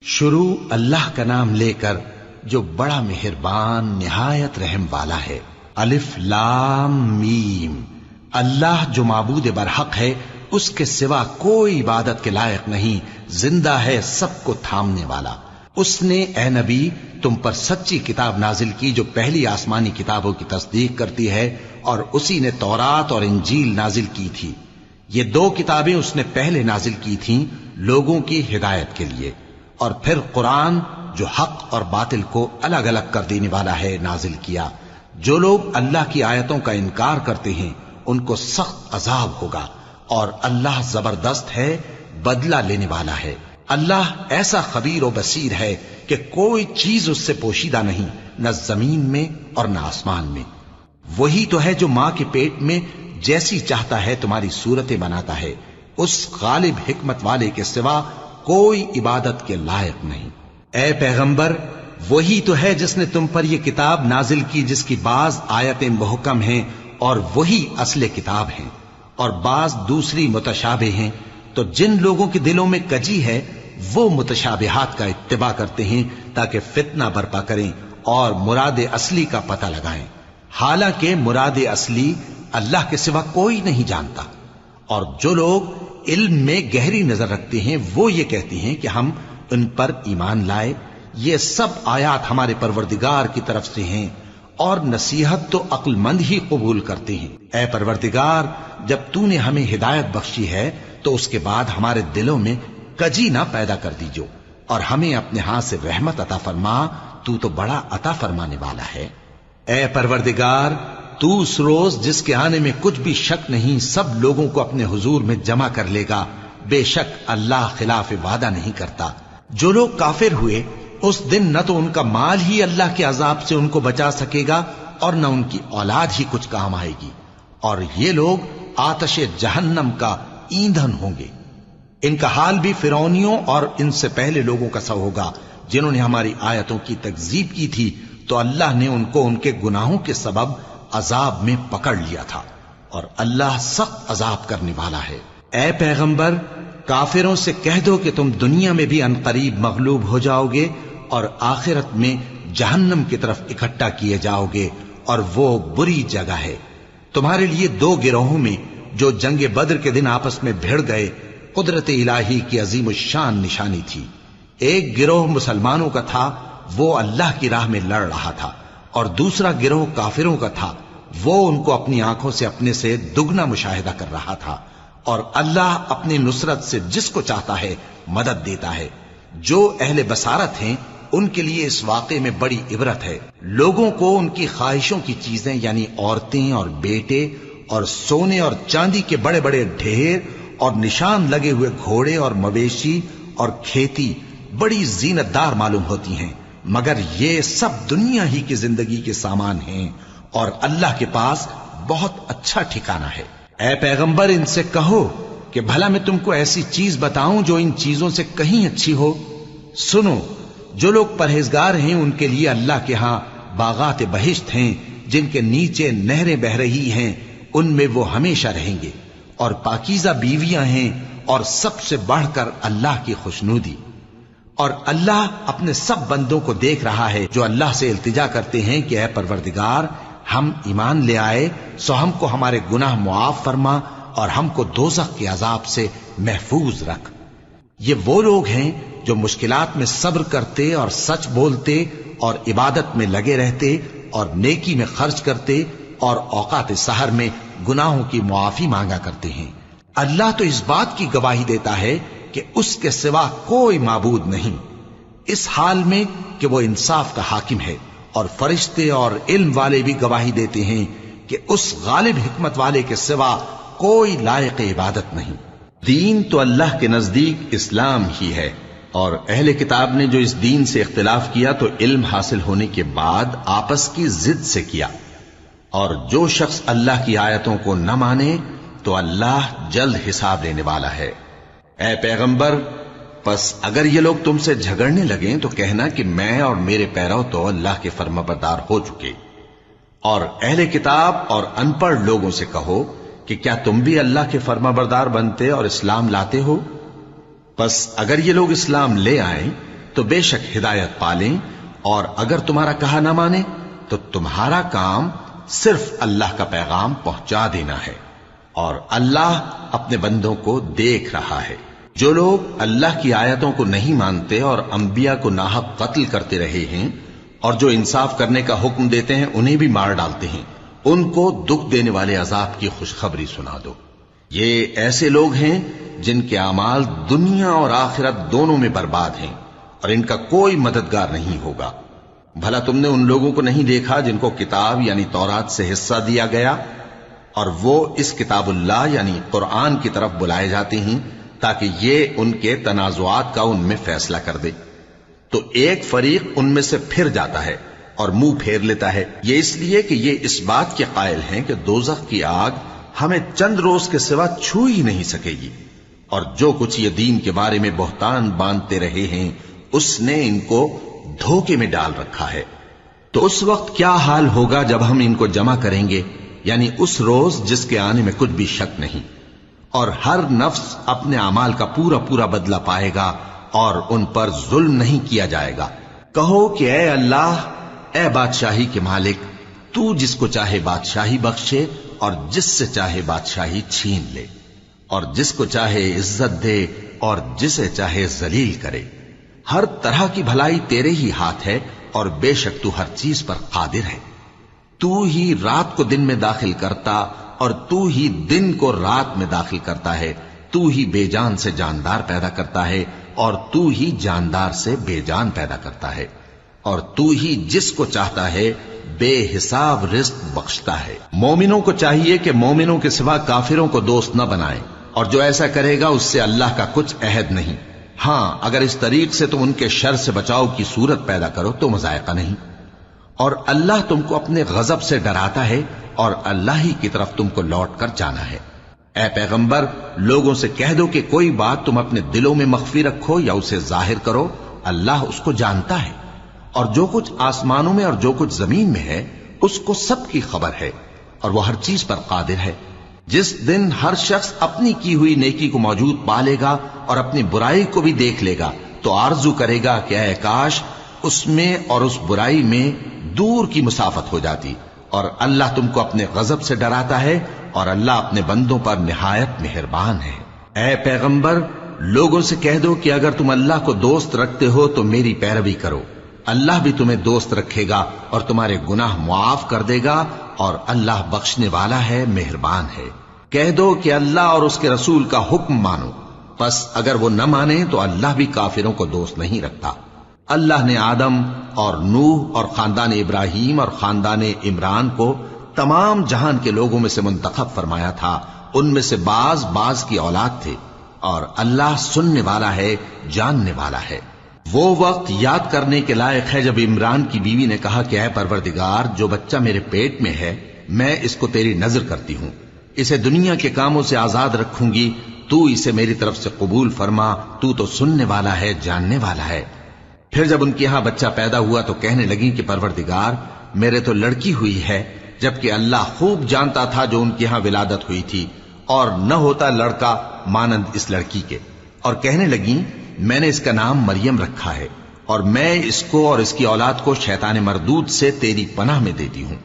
شروع اللہ کا نام لے کر جو بڑا مہربان نہایت رحم والا ہے۔ الف لام میم، اللہ جو معبود برحق ہے، اس کے سوا کوئی عبادت کے لائق نہیں، زندہ ہے، سب کو تھامنے والا۔ اس نے اے نبی تم پر سچی کتاب نازل کی جو پہلی آسمانی کتابوں کی تصدیق کرتی ہے، اور اسی نے تورات اور انجیل نازل کی تھی۔ یہ دو کتابیں اس نے پہلے نازل کی تھیں لوگوں کی ہدایت کے لیے، اور پھر قرآن جو حق اور باطل کو الگ الگ کر دینے والا ہے نازل کیا۔ جو لوگ اللہ کی آیتوں کا انکار کرتے ہیں ان کو سخت عذاب ہوگا، اور اللہ زبردست ہے، بدلہ لینے والا ہے۔ اللہ ایسا خبیر و بصیر ہے کہ کوئی چیز اس سے پوشیدہ نہیں، نہ زمین میں اور نہ آسمان میں۔ وہی تو ہے جو ماں کے پیٹ میں جیسی چاہتا ہے تمہاری صورتیں بناتا ہے، اس غالب حکمت والے کے سوا کوئی عبادت کے لائق نہیں۔ اے پیغمبر، وہی تو ہے جس نے تم پر یہ کتاب نازل کی جس کی بعض آیتیں محکم ہیں اور وہی اصل کتاب ہیں، اور بعض دوسری متشابہ ہیں۔ تو جن لوگوں کے دلوں میں کجی ہے وہ متشابہات کا اتباع کرتے ہیں تاکہ فتنہ برپا کریں اور مراد اصلی کا پتہ لگائیں، حالانکہ مراد اصلی اللہ کے سوا کوئی نہیں جانتا۔ اور جو لوگ علم میں گہری نظر رکھتے ہیں وہ یہ کہتے ہیں کہ ہم ان پر ایمان لائے، یہ سب آیات ہمارے پروردگار کی طرف سے ہیں، اور نصیحت تو عقل مند ہی قبول کرتے ہیں۔ اے پروردگار، جب تو نے ہمیں ہدایت بخشی ہے تو اس کے بعد ہمارے دلوں میں کجی نہ پیدا کر دیجو، اور ہمیں اپنے ہاتھ سے رحمت عطا فرما، تو بڑا عطا فرمانے والا ہے۔ اے پروردگار، تو اس روز جس کے آنے میں کچھ بھی شک نہیں سب لوگوں کو اپنے حضور میں جمع کر لے گا، بے شک اللہ خلاف وعدہ نہیں کرتا۔ جو لوگ کافر ہوئے اس دن نہ تو ان کا مال ہی اللہ کے عذاب سے ان کو بچا سکے گا اور نہ ان کی اولاد ہی کچھ کام آئے گی، اور یہ لوگ آتش جہنم کا ایندھن ہوں گے۔ ان کا حال بھی فرعونیوں اور ان سے پہلے لوگوں کا سا ہوگا جنہوں نے ہماری آیتوں کی تکذیب کی تھی، تو اللہ نے ان کو ان کے گناہوں کے سبب عذاب میں پکڑ لیا تھا، اور اللہ سخت عذاب کرنے والا ہے۔ اے پیغمبر، کافروں سے کہہ دو کہ تم دنیا میں بھی عنقریب مغلوب ہو جاؤ گے اور آخرت میں جہنم کی طرف اکٹھا کیے جاؤ گے، اور وہ بری جگہ ہے۔ تمہارے لیے دو گروہوں میں جو جنگ بدر کے دن آپس میں بھڑ گئے قدرت الہی کی عظیم الشان نشانی تھی۔ ایک گروہ مسلمانوں کا تھا، وہ اللہ کی راہ میں لڑ رہا تھا، اور دوسرا گروہ کافروں کا تھا، وہ ان کو اپنی آنکھوں سے اپنے سے دگنا مشاہدہ کر رہا تھا۔ اور اللہ اپنی نصرت سے جس کو چاہتا ہے مدد دیتا ہے۔ جو اہل بصارت ہیں ان کے لیے اس واقعے میں بڑی عبرت ہے۔ لوگوں کو ان کی خواہشوں کی چیزیں یعنی عورتیں اور بیٹے اور سونے اور چاندی کے بڑے بڑے ڈھیر اور نشان لگے ہوئے گھوڑے اور مویشی اور کھیتی بڑی زینت دار معلوم ہوتی ہیں، مگر یہ سب دنیا ہی کی زندگی کے سامان ہیں، اور اللہ کے پاس بہت اچھا ٹھکانہ ہے۔ اے پیغمبر، ان سے کہو کہ بھلا میں تم کو ایسی چیز بتاؤں جو ان چیزوں سے کہیں اچھی ہو؟ سنو، جو لوگ پرہیزگار ہیں ان کے لیے اللہ کے ہاں باغات بہشت ہیں جن کے نیچے نہریں بہ رہی ہیں، ان میں وہ ہمیشہ رہیں گے، اور پاکیزہ بیویاں ہیں، اور سب سے بڑھ کر اللہ کی خوشنودی۔ اور اللہ اپنے سب بندوں کو دیکھ رہا ہے جو اللہ سے التجا کرتے ہیں کہ اے پروردگار، ہم ایمان لے آئے سو ہم کو ہمارے گناہ معاف فرما اور ہم کو دوزخ کے عذاب سے محفوظ رکھ۔ یہ وہ لوگ ہیں جو مشکلات میں صبر کرتے اور سچ بولتے اور عبادت میں لگے رہتے اور نیکی میں خرچ کرتے اور اوقات سحر میں گناہوں کی معافی مانگا کرتے ہیں۔ اللہ تو اس بات کی گواہی دیتا ہے کہ اس کے سوا کوئی معبود نہیں، اس حال میں کہ وہ انصاف کا حاکم ہے، اور فرشتے اور علم والے بھی گواہی دیتے ہیں کہ اس غالب حکمت والے کے سوا کوئی لائق عبادت نہیں۔ دین تو اللہ کے نزدیک اسلام ہی ہے، اور اہل کتاب نے جو اس دین سے اختلاف کیا تو علم حاصل ہونے کے بعد آپس کی ضد سے کیا، اور جو شخص اللہ کی آیتوں کو نہ مانے تو اللہ جلد حساب لینے والا ہے۔ اے پیغمبر، پس اگر یہ لوگ تم سے جھگڑنے لگیں تو کہنا کہ میں اور میرے پیرو تو اللہ کے فرمانبردار ہو چکے، اور اہل کتاب اور ان پڑھ لوگوں سے کہو کہ کیا تم بھی اللہ کے فرمانبردار بنتے اور اسلام لاتے ہو؟ پس اگر یہ لوگ اسلام لے آئیں تو بے شک ہدایت پالیں، اور اگر تمہارا کہا نہ مانے تو تمہارا کام صرف اللہ کا پیغام پہنچا دینا ہے، اور اللہ اپنے بندوں کو دیکھ رہا ہے۔ جو لوگ اللہ کی آیتوں کو نہیں مانتے اور انبیاء کو ناحق قتل کرتے رہے ہیں، اور جو انصاف کرنے کا حکم دیتے ہیں انہیں بھی مار ڈالتے ہیں، ان کو دکھ دینے والے عذاب کی خوشخبری سنا دو۔ یہ ایسے لوگ ہیں جن کے اعمال دنیا اور آخرت دونوں میں برباد ہیں، اور ان کا کوئی مددگار نہیں ہوگا۔ بھلا تم نے ان لوگوں کو نہیں دیکھا جن کو کتاب یعنی تورات سے حصہ دیا گیا، اور وہ اس کتاب اللہ یعنی قرآن کی طرف بلائے جاتے ہیں تاکہ یہ ان کے تنازعات کا ان میں فیصلہ کر دے، تو ایک فریق ان میں سے پھر جاتا ہے اور منہ پھیر لیتا ہے، یہ اس لیے کہ یہ اس بات کے قائل ہیں کہ دوزخ کی آگ ہمیں چند روز کے سوا چھو ہی نہیں سکے گی، اور جو کچھ یہ دین کے بارے میں بہتان باندھتے رہے ہیں اس نے ان کو دھوکے میں ڈال رکھا ہے۔ تو اس وقت کیا حال ہوگا جب ہم ان کو جمع کریں گے، یعنی اس روز جس کے آنے میں کچھ بھی شک نہیں، اور ہر نفس اپنے اعمال کا پورا پورا بدلہ پائے گا اور ان پر ظلم نہیں کیا جائے گا۔ کہو کہ اے اللہ، اے بادشاہی کے مالک، تو جس کو چاہے بادشاہی بخشے اور جس سے چاہے بادشاہی چھین لے، اور جس کو چاہے عزت دے اور جسے چاہے ذلیل کرے۔ ہر طرح کی بھلائی تیرے ہی ہاتھ ہے، اور بے شک تو ہر چیز پر قادر ہے۔ تو ہی رات کو دن میں داخل کرتا اور تو ہی دن کو رات میں داخل کرتا ہے، تو ہی بے جان سے جاندار پیدا کرتا ہے اور تو ہی جاندار سے بے جان پیدا کرتا ہے، اور تو ہی جس کو چاہتا ہے بے حساب رزق بخشتا ہے۔ مومنوں کو چاہیے کہ مومنوں کے سوا کافروں کو دوست نہ بنائیں، اور جو ایسا کرے گا اس سے اللہ کا کچھ عہد نہیں۔ ہاں اگر اس طریق سے تم ان کے شر سے بچاؤ کی صورت پیدا کرو تو مذائقہ نہیں، اور اللہ تم کو اپنے غضب سے ڈراتا ہے، اور اللہ ہی کی طرف تم کو لوٹ کر جانا ہے۔ اے پیغمبر، لوگوں سے کہہ دو کہ کوئی بات تم اپنے دلوں میں مخفی رکھو یا اسے ظاہر کرو، اللہ اس کو جانتا ہے، اور جو کچھ آسمانوں میں اور جو کچھ زمین میں ہے اس کو سب کی خبر ہے، اور وہ ہر چیز پر قادر ہے۔ جس دن ہر شخص اپنی کی ہوئی نیکی کو موجود پالے گا اور اپنی برائی کو بھی دیکھ لے گا تو آرزو کرے گا کہ اے کاش اس میں اور اس برائی میں دور کی مسافت ہو جاتی، اور اللہ تم کو اپنے غضب سے ڈراتا ہے، اور اللہ اپنے بندوں پر نہایت مہربان ہے۔ اے پیغمبر، لوگوں سے کہہ دو کہ اگر تم اللہ کو دوست رکھتے ہو تو میری پیروی کرو، اللہ بھی تمہیں دوست رکھے گا اور تمہارے گناہ معاف کر دے گا، اور اللہ بخشنے والا ہے، مہربان ہے۔ کہہ دو کہ اللہ اور اس کے رسول کا حکم مانو، پس اگر وہ نہ مانے تو اللہ بھی کافروں کو دوست نہیں رکھتا۔ اللہ نے آدم اور نوح اور خاندان ابراہیم اور خاندان عمران کو تمام جہان کے لوگوں میں سے منتخب فرمایا تھا، ان میں سے بعض بعض کی اولاد تھے، اور اللہ سننے والا ہے، جاننے والا ہے۔ وہ وقت یاد کرنے کے لائق ہے جب عمران کی بیوی نے کہا کہ اے پروردگار، جو بچہ میرے پیٹ میں ہے میں اس کو تیری نظر کرتی ہوں، اسے دنیا کے کاموں سے آزاد رکھوں گی، تو اسے میری طرف سے قبول فرما، تو سننے والا ہے، جاننے والا ہے۔ پھر جب ان کے ہاں بچہ پیدا ہوا تو کہنے لگی کہ پروردگار، میرے تو لڑکی ہوئی ہے، جبکہ اللہ خوب جانتا تھا جو ان کے ہاں ولادت ہوئی تھی، اور نہ ہوتا لڑکا مانند اس لڑکی کے۔ اور کہنے لگی میں نے اس کا نام مریم رکھا ہے، اور میں اس کو اور اس کی اولاد کو شیطان مردود سے تیری پناہ میں دیتی ہوں۔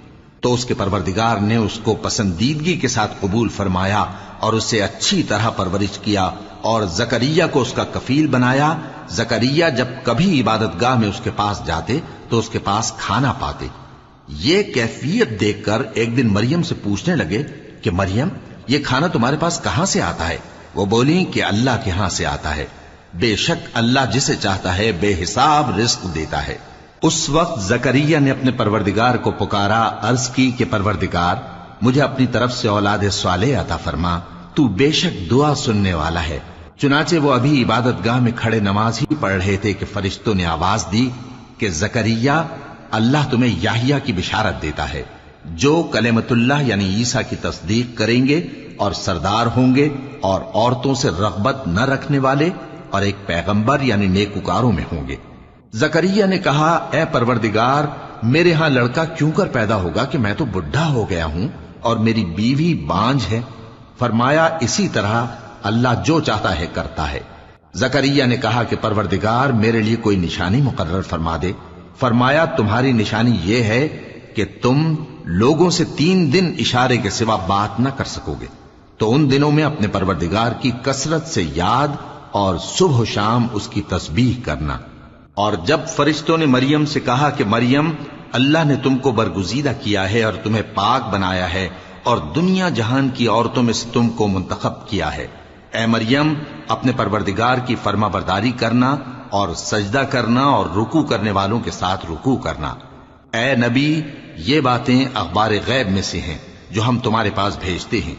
تو اس کے پروردگار نے اس کو پسندیدگی کے ساتھ قبول فرمایا اور اسے اچھی طرح پرورش کیا، اور زکریا کو اس کا کفیل بنایا۔ زکریا جب کبھی عبادت گاہ میں اس کے پاس جاتے تو اس کے پاس کھانا پاتے۔ یہ کیفیت دیکھ کر ایک دن مریم سے پوچھنے لگے کہ مریم، یہ کھانا تمہارے پاس کہاں سے آتا ہے؟ وہ بولی کہ اللہ کے ہاں سے آتا ہے، بے شک اللہ جسے چاہتا ہے بے حساب رزق دیتا ہے۔ اس وقت زکریا نے اپنے پروردگار کو پکارا، عرض کی کہ پروردگار، مجھے اپنی طرف سے اولاد صالح عطا فرما، تو بے شک دعا سننے والا ہے۔ چنانچہ وہ ابھی عبادت گاہ میں کھڑے نماز ہی پڑھ رہے تھے کہ فرشتوں نے آواز دی کہ زکریا، اللہ تمہیں یحییٰ کی بشارت دیتا ہے، جو کلمۃ اللہ یعنی عیسیٰ کی تصدیق کریں گے اور سردار ہوں گے، اور عورتوں سے رغبت نہ رکھنے والے، اور ایک پیغمبر یعنی نیکوکاروں میں ہوں گے۔ زکریا نے کہا، اے پروردگار، میرے ہاں لڑکا کیوں کر پیدا ہوگا کہ میں تو بڈھا ہو گیا ہوں اور میری بیوی بانجھ ہے۔ فرمایا، اسی طرح اللہ جو چاہتا ہے کرتا ہے۔ زکریا نے کہا کہ پروردگار میرے لیے کوئی نشانی مقرر فرما دے۔ فرمایا تمہاری نشانی یہ ہے کہ تم لوگوں سے 3 دن اشارے کے سوا بات نہ کر سکو گے، تو ان دنوں میں اپنے پروردگار کی کثرت سے یاد اور صبح و شام اس کی تسبیح کرنا۔ اور جب فرشتوں نے مریم سے کہا کہ مریم، اللہ نے تم کو برگزیدہ کیا ہے اور تمہیں پاک بنایا ہے اور دنیا جہان کی عورتوں میں سے تم کو منتخب کیا ہے، اے مریم اپنے پروردگار کی فرما برداری کرنا اور سجدہ کرنا اور رکوع کرنے والوں کے ساتھ رکوع کرنا۔ اے نبی، یہ باتیں اخبار غیب میں سے ہیں جو ہم تمہارے پاس بھیجتے ہیں۔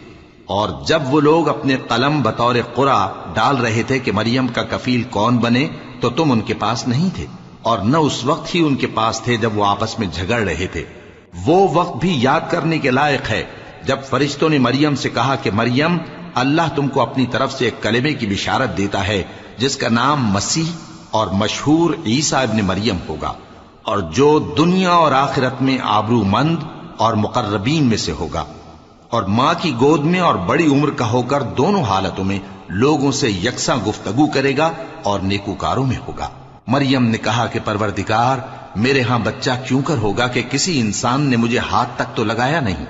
اور جب وہ لوگ اپنے قلم بطور قرعہ ڈال رہے تھے کہ مریم کا کفیل کون بنے، تو تم ان کے پاس نہیں تھے، اور نہ اس وقت ہی ان کے پاس تھے جب وہ آپس میں جھگڑ رہے تھے۔ وہ وقت بھی یاد کرنے کے لائق ہے جب فرشتوں نے مریم سے کہا کہ مریم، اللہ تم کو اپنی طرف سے ایک کلمے کی بشارت دیتا ہے جس کا نام مسیح اور مشہور عیسیٰ ابن مریم ہوگا، اور جو دنیا اور آخرت میں آبرو مند اور مقربین میں سے ہوگا، اور ماں کی گود میں اور بڑی عمر کا ہو کر دونوں حالتوں میں لوگوں سے یکساں گفتگو کرے گا اور نیکوکاروں میں ہوگا۔ مریم نے کہا کہ پروردگار، میرے ہاں بچہ کیوں کر ہوگا کہ کسی انسان نے مجھے ہاتھ تک تو لگایا نہیں۔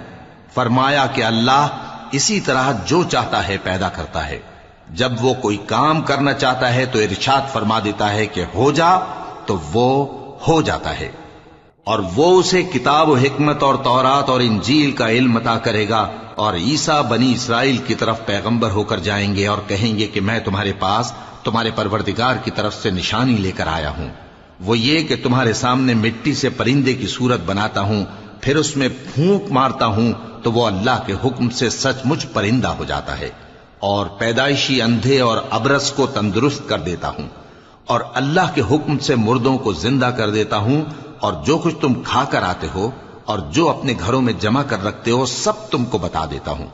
فرمایا کہ اللہ اسی طرح جو چاہتا ہے پیدا کرتا ہے، جب وہ کوئی کام کرنا چاہتا ہے تو ارشاد فرما دیتا ہے کہ ہو جا، تو وہ ہو جاتا ہے۔ اور وہ اسے کتاب و حکمت اور تورات اور انجیل کا علم عطا کرے گا، اور عیسیٰ بنی اسرائیل کی طرف پیغمبر ہو کر جائیں گے اور کہیں گے کہ میں تمہارے پاس تمہارے پروردگار کی طرف سے نشانی لے کر آیا ہوں، وہ یہ کہ تمہارے سامنے مٹی سے پرندے کی صورت بناتا ہوں، پھر اس میں پھونک مارتا ہوں تو وہ اللہ کے حکم سے سچ مچ پرندہ ہو جاتا ہے، اور پیدائشی اندھے اور ابرص کو تندرست کر دیتا ہوں، اور اللہ کے حکم سے مردوں کو زندہ کر دیتا ہوں، اور جو کچھ تم کھا کر آتے ہو اور جو اپنے گھروں میں جمع کر رکھتے ہو سب تم کو بتا دیتا ہوں۔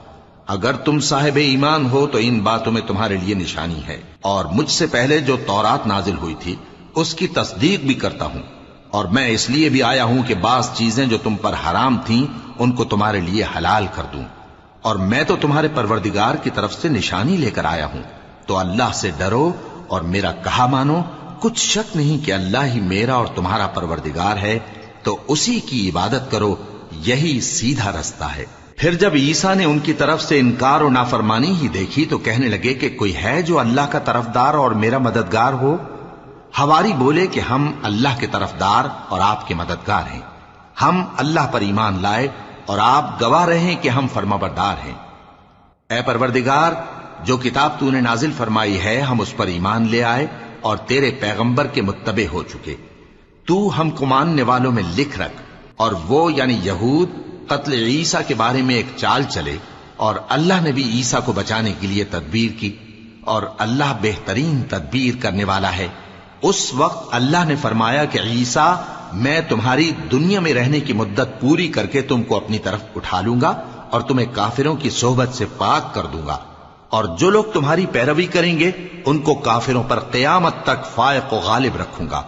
اگر تم صاحب ایمان ہو تو ان باتوں میں تمہارے لیے نشانی ہے، اور مجھ سے پہلے جو تورات نازل ہوئی تھی اس کی تصدیق بھی کرتا ہوں، اور میں اس لیے بھی آیا ہوں کہ بعض چیزیں جو تم پر حرام تھیں ان کو تمہارے لیے حلال کر دوں، اور میں تو تمہارے پروردگار کی طرف سے نشانی لے کر آیا ہوں، تو اللہ سے ڈرو اور میرا کہا مانو۔ کچھ شک نہیں کہ اللہ ہی میرا اور تمہارا پروردگار ہے، تو اسی کی عبادت کرو، یہی سیدھا رستہ ہے۔ پھر جب عیسیٰ نے ان کی طرف سے انکار و نافرمانی ہی دیکھی تو کہنے لگے کہ کوئی ہے جو اللہ کا طرفدار اور میرا مددگار ہو؟ حواری بولے کہ ہم اللہ کے طرفدار اور آپ کے مددگار ہیں، ہم اللہ پر ایمان لائے اور آپ گواہ رہے کہ ہم فرمانبردار ہیں۔ اے پروردگار، جو کتاب تو نے نازل فرمائی ہے ہم اس پر ایمان لے آئے اور تیرے پیغمبر کے متبع ہو چکے، تو ہم کو ماننے والوں میں لکھ رکھ۔ اور وہ یعنی یہود قتل عیسیٰ کے بارے میں ایک چال چلے، اور اللہ نے بھی عیسیٰ کو بچانے کے لیے تدبیر کی، اور اللہ بہترین تدبیر کرنے والا ہے۔ اس وقت اللہ نے فرمایا کہ عیسیٰ، میں تمہاری دنیا میں رہنے کی مدت پوری کر کے تم کو اپنی طرف اٹھا لوں گا اور تمہیں کافروں کی صحبت سے پاک کر دوں گا، اور جو لوگ تمہاری پیروی کریں گے ان کو کافروں پر قیامت تک فائق و غالب رکھوں گا۔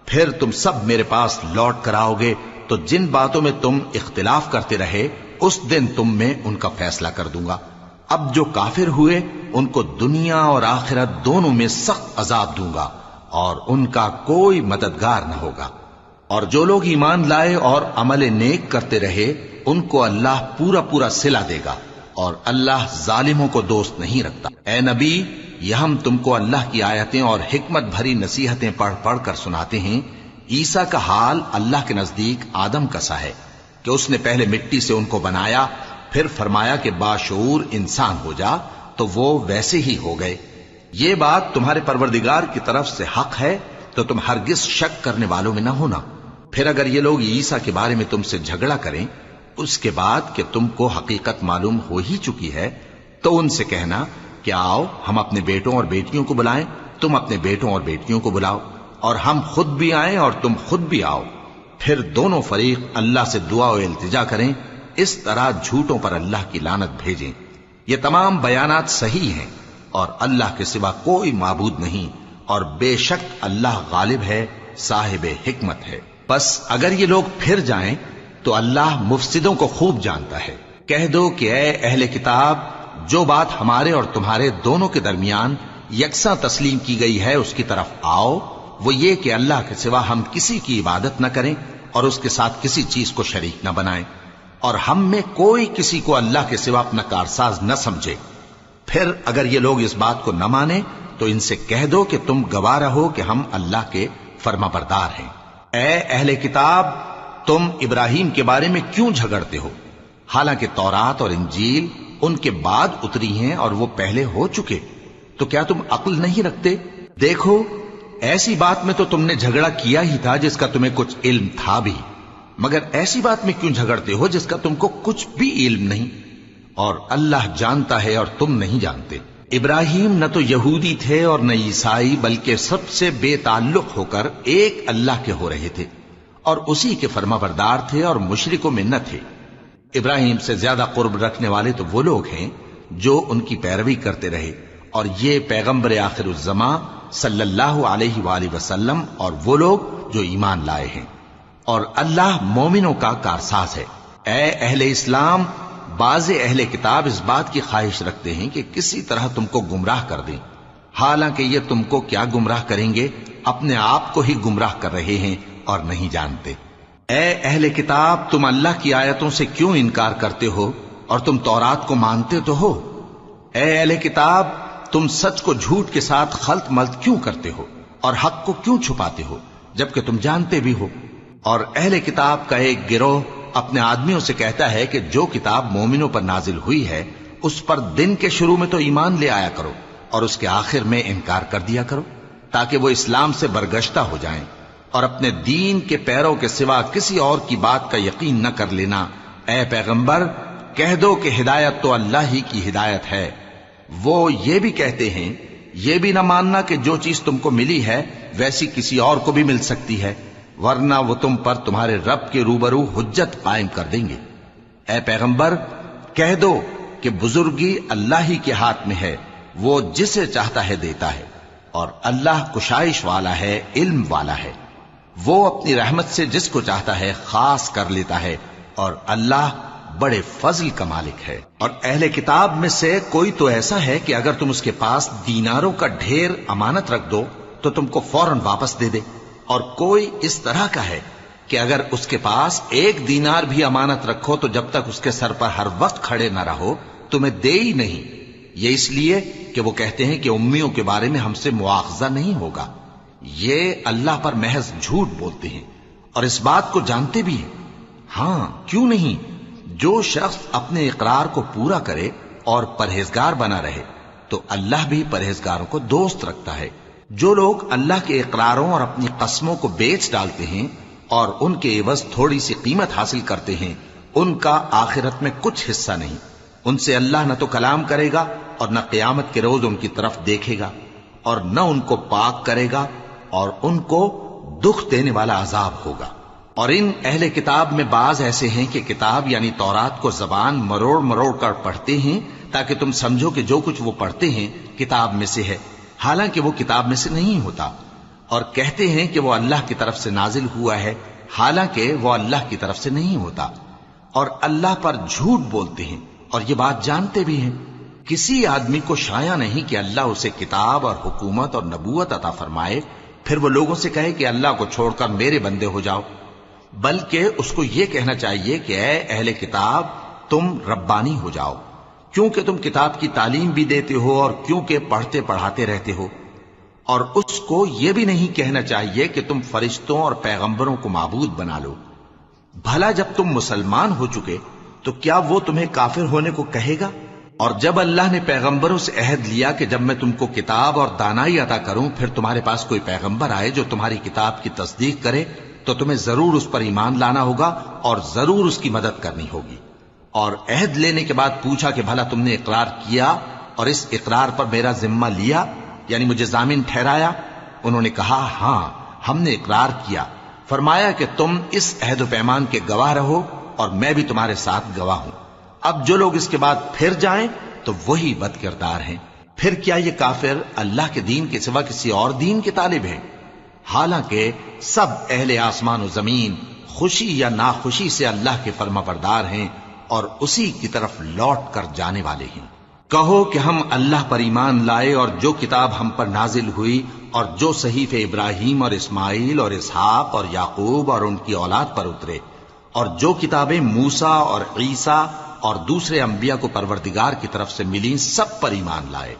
پھر تم سب میرے پاس لوٹ کر آؤ گے، تو جن باتوں میں تم اختلاف کرتے رہے اس دن تم میں ان کا فیصلہ کر دوں گا۔ اب جو کافر ہوئے ان کو دنیا اور آخرت دونوں میں سخت عذاب دوں گا، اور ان کا کوئی مددگار نہ ہوگا۔ اور جو لوگ ایمان لائے اور عمل نیک کرتے رہے ان کو اللہ پورا پورا صلہ دے گا، اور اللہ ظالموں کو دوست نہیں رکھتا۔ اے نبی، یہ ہم تم کو اللہ کی آیتیں اور حکمت بھری نصیحتیں پڑھ پڑھ کر سناتے ہیں۔ عیسیٰ کا حال اللہ کے نزدیک آدم کا سا ہے کہ اس نے پہلے مٹی سے ان کو بنایا، پھر فرمایا کہ باشعور انسان ہو جا، تو وہ ویسے ہی ہو گئے۔ یہ بات تمہارے پروردگار کی طرف سے حق ہے، تو تم ہرگز شک کرنے والوں میں نہ ہونا۔ پھر اگر یہ لوگ عیسیٰ کے بارے میں تم سے جھگڑا کریں اس کے بعد کہ تم کو حقیقت معلوم ہو ہی چکی ہے، تو ان سے کہنا کہ آؤ ہم اپنے بیٹوں اور بیٹیوں کو بلائیں، تم اپنے بیٹوں اور بیٹیوں کو بلاؤ، اور ہم خود بھی آئیں اور تم خود بھی آؤ، پھر دونوں فریق اللہ سے دعا و التجا کریں، اس طرح جھوٹوں پر اللہ کی لعنت بھیجیں۔ یہ تمام بیانات صحیح ہیں، اور اللہ کے سوا کوئی معبود نہیں، اور بے شک اللہ غالب ہے، صاحب حکمت ہے۔ بس اگر یہ لوگ پھر جائیں تو اللہ مفسدوں کو خوب جانتا ہے۔ کہہ دو کہ اے اہل کتاب، جو بات ہمارے اور تمہارے دونوں کے درمیان یکساں تسلیم کی گئی ہے اس کی طرف آؤ، وہ یہ کہ اللہ کے سوا ہم کسی کی عبادت نہ کریں اور اس کے ساتھ کسی چیز کو شریک نہ بنائیں، اور ہم میں کوئی کسی کو اللہ کے سوا اپنا کارساز نہ سمجھے۔ پھر اگر یہ لوگ اس بات کو نہ مانیں تو ان سے کہہ دو کہ تم گواہ رہو کہ ہم اللہ کے فرما بردار ہیں۔ اے اہل کتاب، تم ابراہیم کے بارے میں کیوں جھگڑتے ہو؟ حالانکہ تورات اور انجیل ان کے بعد اتری ہیں اور وہ پہلے ہو چکے، تو کیا تم عقل نہیں رکھتے؟ دیکھو، ایسی بات میں تو تم نے جھگڑا کیا ہی تھا جس کا تمہیں کچھ علم تھا بھی، مگر ایسی بات میں کیوں جھگڑتے ہو جس کا تم کو کچھ بھی علم نہیں؟ اور اللہ جانتا ہے اور تم نہیں جانتے۔ ابراہیم نہ تو یہودی تھے اور نہ عیسائی، بلکہ سب سے بے تعلق ہو کر ایک اللہ کے ہو رہے تھے اور اسی کے فرما بردار تھے اور مشرکوں میں نہ تھے۔ ابراہیم سے زیادہ قرب رکھنے والے تو وہ لوگ ہیں جو ان کی پیروی کرتے رہے، اور یہ پیغمبر آخر الزماں صلی اللہ علیہ وآلہ وسلم اور وہ لوگ جو ایمان لائے ہیں، اور اللہ مومنوں کا کارساز ہے۔ اے اہل اسلام، بعض اہل کتاب اس بات کی خواہش رکھتے ہیں کہ کسی طرح تم کو گمراہ کر دیں، حالانکہ یہ تم کو کیا گمراہ کریں گے، اپنے آپ کو ہی گمراہ کر رہے ہیں اور نہیں جانتے۔ اے اہل کتاب، تم اللہ کی آیتوں سے کیوں انکار کرتے ہو اور تم تورات کو مانتے تو ہو؟ اے اہل کتاب، تم سچ کو جھوٹ کے ساتھ خلط ملط کیوں کرتے ہو اور حق کو کیوں چھپاتے ہو جبکہ تم جانتے بھی ہو؟ اور اہل کتاب کا ایک گروہ اپنے آدمیوں سے کہتا ہے کہ جو کتاب مومنوں پر نازل ہوئی ہے اس پر دن کے شروع میں تو ایمان لے آیا کرو اور اس کے آخر میں انکار کر دیا کرو، تاکہ وہ اسلام سے برگشتہ ہو جائیں، اور اپنے دین کے پیروں کے سوا کسی اور کی بات کا یقین نہ کر لینا۔ اے پیغمبر، کہہ دو کہ ہدایت تو اللہ ہی کی ہدایت ہے۔ وہ یہ بھی کہتے ہیں، یہ بھی نہ ماننا کہ جو چیز تم کو ملی ہے ویسی کسی اور کو بھی مل سکتی ہے، ورنہ وہ تم پر تمہارے رب کے روبرو حجت قائم کر دیں گے۔ اے پیغمبر، کہہ دو کہ بزرگی اللہ ہی کے ہاتھ میں ہے، وہ جسے چاہتا ہے دیتا ہے، اور اللہ کشائش والا ہے، علم والا ہے۔ وہ اپنی رحمت سے جس کو چاہتا ہے خاص کر لیتا ہے، اور اللہ بڑے فضل کا مالک ہے۔ اور اہل کتاب میں سے کوئی تو ایسا ہے کہ اگر تم اس کے پاس دیناروں کا ڈھیر امانت رکھ دو تو تم کو فوراً واپس دے دے، اور کوئی اس طرح کا ہے کہ اگر اس کے پاس 1 دینار بھی امانت رکھو تو جب تک اس کے سر پر ہر وقت کھڑے نہ رہو تمہیں دے ہی نہیں۔ یہ اس لیے کہ وہ کہتے ہیں کہ امیوں کے بارے میں ہم سے مواخذہ نہیں ہوگا۔ یہ اللہ پر محض جھوٹ بولتے ہیں اور اس بات کو جانتے بھی ہیں۔ ہاں، کیوں نہیں؟ جو شخص اپنے اقرار کو پورا کرے اور پرہیزگار بنا رہے تو اللہ بھی پرہیزگاروں کو دوست رکھتا ہے۔ جو لوگ اللہ کے اقراروں اور اپنی قسموں کو بیچ ڈالتے ہیں اور ان کے عوض تھوڑی سی قیمت حاصل کرتے ہیں، ان کا آخرت میں کچھ حصہ نہیں۔ ان سے اللہ نہ تو کلام کرے گا اور نہ قیامت کے روز ان کی طرف دیکھے گا، اور نہ ان کو پاک کرے گا، اور ان کو دکھ دینے والا عذاب ہوگا۔ اور ان اہل کتاب میں بعض ایسے ہیں کہ کتاب یعنی تورات کو زبان مروڑ مروڑ کر پڑھتے ہیں تاکہ تم سمجھو کہ جو کچھ وہ پڑھتے ہیں کتاب میں سے ہے، حالانکہ وہ کتاب میں سے نہیں ہوتا، اور کہتے ہیں کہ وہ اللہ کی طرف سے نازل ہوا ہے، حالانکہ وہ اللہ کی طرف سے نہیں ہوتا، اور اللہ پر جھوٹ بولتے ہیں اور یہ بات جانتے بھی ہیں۔ کسی آدمی کو شایع نہیں کہ اللہ اسے کتاب اور حکومت اور نبوت عطا فرمائے، پھر وہ لوگوں سے کہے کہ اللہ کو چھوڑ کر میرے بندے ہو جاؤ، بلکہ اس کو یہ کہنا چاہیے کہ اے اہل کتاب، تم ربانی ہو جاؤ، کیونکہ تم کتاب کی تعلیم بھی دیتے ہو اور کیونکہ پڑھتے پڑھاتے رہتے ہو۔ اور اس کو یہ بھی نہیں کہنا چاہیے کہ تم فرشتوں اور پیغمبروں کو معبود بنا لو۔ بھلا جب تم مسلمان ہو چکے تو کیا وہ تمہیں کافر ہونے کو کہے گا؟ اور جب اللہ نے پیغمبروں سے عہد لیا کہ جب میں تم کو کتاب اور دانائی عطا کروں پھر تمہارے پاس کوئی پیغمبر آئے جو تمہاری کتاب کی تصدیق کرے تو تمہیں ضرور اس پر ایمان لانا ہوگا اور ضرور اس کی مدد کرنی ہوگی۔ اور عہد لینے کے بعد پوچھا کہ بھلا تم نے اقرار کیا اور اس اقرار پر میرا ذمہ لیا، یعنی مجھے ضامن ٹھہرایا؟ انہوں نے کہا ہاں، ہم نے اقرار کیا۔ فرمایا کہ تم اس عہد و پیمان کے گواہ رہو اور میں بھی تمہارے ساتھ گواہ ہوں۔ اب جو لوگ اس کے بعد پھر جائیں تو وہی بد کردار ہیں۔ پھر کیا یہ کافر اللہ کے دین کے سوا کسی اور دین کے طالب ہیں؟ حالانکہ سب اہل آسمان و زمین خوشی یا ناخوشی سے اللہ کے فرما بردار ہیں اور اسی کی طرف لوٹ کر جانے والے ہیں۔ کہو کہ ہم اللہ پر ایمان لائے اور جو کتاب ہم پر نازل ہوئی اور جو صحیفے ابراہیم اور اسماعیل اور اسحاق اور یعقوب اور ان کی اولاد پر اترے، اور جو کتابیں موسیٰ اور عیسیٰ اور دوسرے انبیاء کو پروردگار کی طرف سے ملیں، سب پر ایمان لائے۔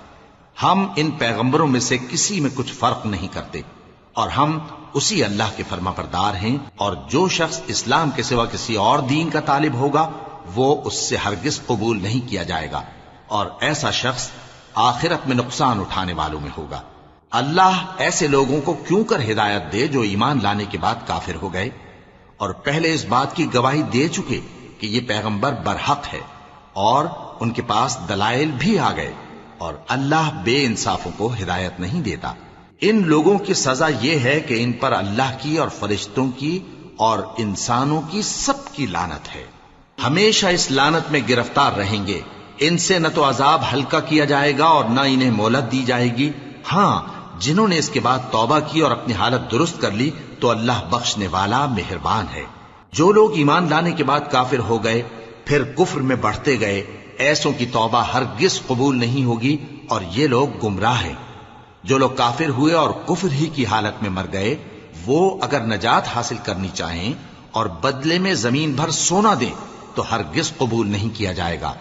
ہم ان پیغمبروں میں سے کسی میں کچھ فرق نہیں کرتے، اور ہم اسی اللہ کے فرما بردار ہیں، اور جو شخص اسلام کے سوا کسی اور دین کا طالب ہوگا وہ اس سے ہرگز قبول نہیں کیا جائے گا، اور ایسا شخص آخرت میں نقصان اٹھانے والوں میں ہوگا۔ اللہ ایسے لوگوں کو کیوں کر ہدایت دے جو ایمان لانے کے بعد کافر ہو گئے اور پہلے اس بات کی گواہی دے چکے کہ یہ پیغمبر برحق ہے اور ان کے پاس دلائل بھی آ گئے، اور اللہ بے انصافوں کو ہدایت نہیں دیتا۔ ان لوگوں کی سزا یہ ہے کہ ان پر اللہ کی اور فرشتوں کی اور انسانوں کی سب کی لعنت ہے، ہمیشہ اس لعنت میں گرفتار رہیں گے۔ ان سے نہ تو عذاب ہلکا کیا جائے گا اور نہ انہیں مہلت دی جائے گی۔ ہاں، جنہوں نے اس کے بعد توبہ کی اور اپنی حالت درست کر لی تو اللہ بخشنے والا مہربان ہے۔ جو لوگ ایمان لانے کے بعد کافر ہو گئے پھر کفر میں بڑھتے گئے، ایسوں کی توبہ ہرگز قبول نہیں ہوگی، اور یہ لوگ گمراہ ہیں۔ جو لوگ کافر ہوئے اور کفر ہی کی حالت میں مر گئے، وہ اگر نجات حاصل کرنی چاہیں اور بدلے میں زمین بھر سونا دیں تو ہرگز قبول نہیں کیا جائے گا۔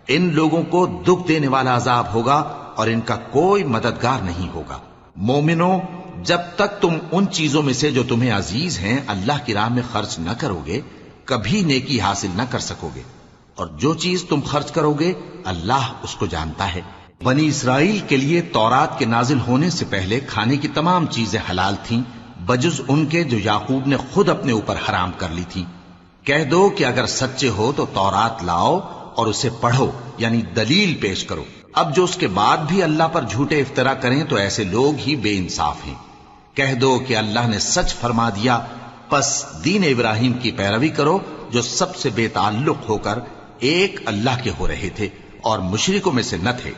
ان لوگوں کو دکھ دینے والا عذاب ہوگا اور ان کا کوئی مددگار نہیں ہوگا۔ مومنوں، جب تک تم ان چیزوں میں سے جو تمہیں عزیز ہیں اللہ کی راہ میں خرچ نہ کرو گے، کبھی نیکی حاصل نہ کر سکو گے، اور جو چیز تم خرچ کرو گے اللہ اس کو جانتا ہے۔ بنی اسرائیل کے لیے تورات کے نازل ہونے سے پہلے کھانے کی تمام چیزیں حلال تھیں بجز ان کے جو یعقوب نے خود اپنے اوپر حرام کر لی تھی۔ کہہ دو کہ اگر سچے ہو تو تورات لاؤ اور اسے پڑھو، یعنی دلیل پیش کرو۔ اب جو اس کے بعد بھی اللہ پر جھوٹے افطرا کریں تو ایسے لوگ ہی بے انصاف ہیں۔ کہہ دو کہ اللہ نے سچ فرما دیا، پس دین ابراہیم کی پیروی کرو جو سب سے بے تعلق ہو کر ایک اللہ کے ہو رہے تھے اور مشرکوں میں سے نہ تھے۔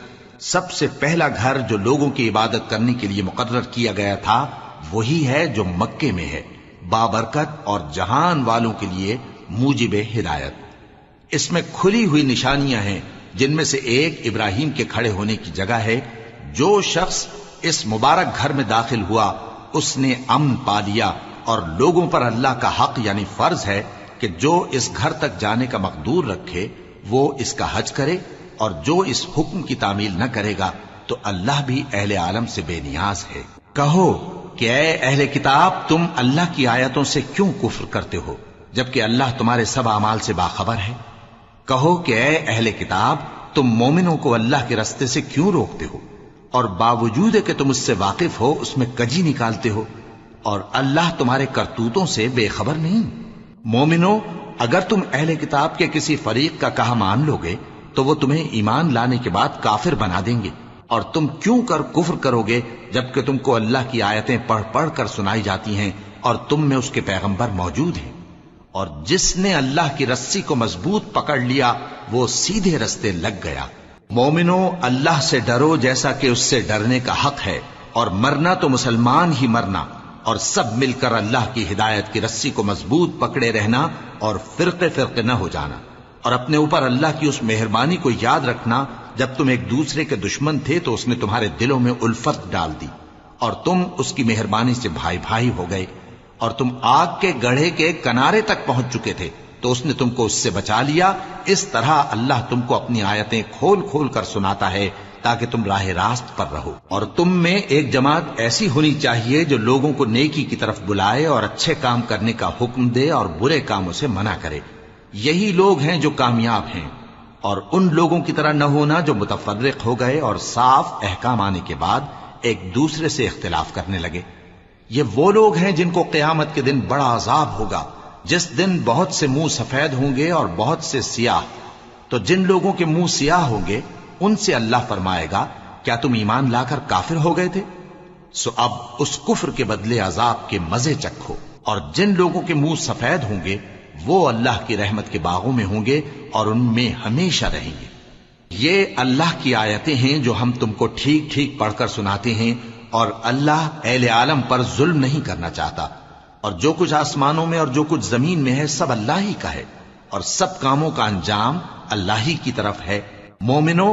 سب سے پہلا گھر جو لوگوں کی عبادت کرنے کے لیے مقرر کیا گیا تھا وہی ہے جو مکے میں ہے، بابرکت اور جہان والوں کے لیے موجب ہدایت۔ اس میں کھلی ہوئی نشانیاں ہیں، جن میں سے ایک ابراہیم کے کھڑے ہونے کی جگہ ہے۔ جو شخص اس مبارک گھر میں داخل ہوا اس نے امن پا لیا، اور لوگوں پر اللہ کا حق یعنی فرض ہے کہ جو اس گھر تک جانے کا مقدور رکھے وہ اس کا حج کرے، اور جو اس حکم کی تعمیل نہ کرے گا تو اللہ بھی اہل عالم سے بے نیاز ہے۔ کہو کہ اے اہل کتاب، تم اللہ کی آیتوں سے کیوں کفر کرتے ہو جبکہ اللہ تمہارے سب اعمال سے باخبر ہے؟ کہو کہ اے اہل کتاب، تم مومنوں کو اللہ کے رستے سے کیوں روکتے ہو اور باوجود کہ تم اس سے واقف ہو اس میں کجی نکالتے ہو، اور اللہ تمہارے کرتوتوں سے بے خبر نہیں؟ مومنوں، اگر تم اہل کتاب کے کسی فریق کا کہا مان لو گے تو وہ تمہیں ایمان لانے کے بعد کافر بنا دیں گے، اور تم کیوں کر کفر کرو گے جبکہ تم کو اللہ کی آیتیں پڑھ پڑھ کر سنائی جاتی ہیں اور تم میں اس کے پیغمبر موجود ہیں۔ اور جس نے اللہ کی رسی کو مضبوط پکڑ لیا وہ سیدھے رستے لگ گیا۔ مومنوں، اللہ سے ڈرو جیسا کہ اس سے ڈرنے کا حق ہے، اور مرنا تو مسلمان ہی مرنا، اور سب مل کر اللہ کی ہدایت کی رسی کو مضبوط پکڑے رہنا اور فرقے فرقے نہ ہو جانا، اور اپنے اوپر اللہ کی اس مہربانی کو یاد رکھنا جب تم ایک دوسرے کے دشمن تھے تو اس نے تمہارے دلوں میں الفت ڈال دی اور تم اس کی مہربانی سے بھائی بھائی ہو گئے، اور تم آگ کے گڑھے کے کنارے تک پہنچ چکے تھے تو اس نے تم کو اس سے بچا لیا۔ اس طرح اللہ تم کو اپنی آیتیں کھول کھول کر سناتا ہے تاکہ تم راہ راست پر رہو۔ اور تم میں ایک جماعت ایسی ہونی چاہیے جو لوگوں کو نیکی کی طرف بلائے اور اچھے کام کرنے کا حکم دے اور برے کاموں سے منع کرے۔ یہی لوگ ہیں جو کامیاب ہیں، اور ان لوگوں کی طرح نہ ہونا جو متفرق ہو گئے اور صاف احکام آنے کے بعد ایک دوسرے سے اختلاف کرنے لگے۔ یہ وہ لوگ ہیں جن کو قیامت کے دن بڑا عذاب ہوگا، جس دن بہت سے منہ سفید ہوں گے اور بہت سے سیاہ۔ تو جن لوگوں کے منہ سیاہ ہوں گے ان سے اللہ فرمائے گا، کیا تم ایمان لا کر کافر ہو گئے تھے؟ سو اب اس کفر کے بدلے عذاب کے مزے چکھو۔ اور جن لوگوں کے منہ سفید ہوں گے وہ اللہ کی رحمت کے باغوں میں ہوں گے اور ان میں ہمیشہ رہیں گے۔ یہ اللہ کی آیتیں ہیں جو ہم تم کو ٹھیک ٹھیک پڑھ کر سناتے ہیں، اور اللہ اہل عالم پر ظلم نہیں کرنا چاہتا، اور جو کچھ آسمانوں میں اور جو کچھ زمین میں ہے سب اللہ ہی کا ہے، اور سب کاموں کا انجام اللہ ہی کی طرف ہے۔ مومنوں،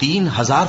3000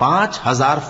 5000